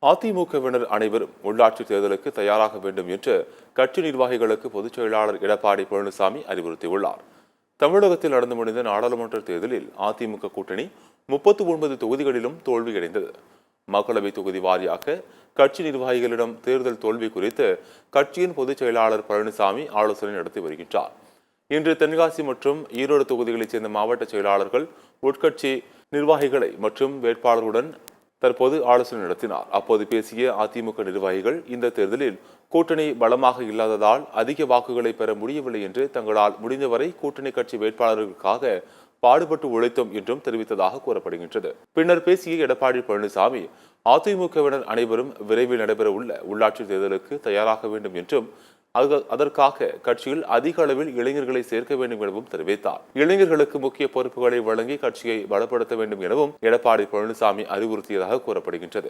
அதிமுகவினர் அனைவரும் உள்ளாட்சி தேர்தலுக்கு தயாராக வேண்டும் என்று கட்சி நிர்வாகிகளுக்கு பொதுச் செயலாளர் எடப்பாடி பழனிசாமி அறிவுறுத்தியுள்ளார். தமிழகத்தில் நடந்து முடிந்த நாடாளுமன்ற தேர்தலில் அதிமுக கூட்டணி 39 தொகுதிகளிலும் தோல்வியடைந்தது. மக்களவை தொகுதி வாரியாக கட்சி நிர்வாகிகளிடம் தேர்தல் தோல்வி குறித்து கட்சியின் பொதுச் செயலாளர் பழனிசாமி ஆலோசனை நடத்தி வருகின்றார். இன்று தென்காசி மற்றும் ஈரோடு தொகுதிகளைச் சேர்ந்த மாவட்ட செயலாளர்கள் உட்கட்சி நிர்வாகிகளை மற்றும் வேட்பாளர்களுடன் தற்போது ஆலோசனை நடத்தினார். அப்போது பேசிய அதிமுக நிர்வாகிகள் இந்த தேர்தலில் கூட்டணி பலமாக இல்லாததால் அதிக வாக்குகளை பெற முடியவில்லை என்று தங்களால் முடிந்தவரை கூட்டணி கட்சி வேட்பாளர்களுக்காக பாடுபட்டு உழைத்தோம் என்றும் தெரிவித்ததாக கூறப்படுகின்றது. பின்னர் பேசிய எடப்பாடி பழனிசாமி அதிமுகவினர் அனைவரும் விரைவில் நடைபெறவுள்ள உள்ளாட்சி தேர்தலுக்கு தயாராக வேண்டும் என்றும் அதற்காக கட்சியில் அதிக அளவில் இளைஞர்களை சேர்க்க வேண்டும் எனவும் தெரிவித்தார். இளைஞர்களுக்கு முக்கிய பொறுப்புகளை வழங்கி கட்சியை பலப்படுத்த வேண்டும் எனவும் எடப்பாடி பழனிசாமி அறிவுறுத்தியதாக கூறப்படுகின்றது.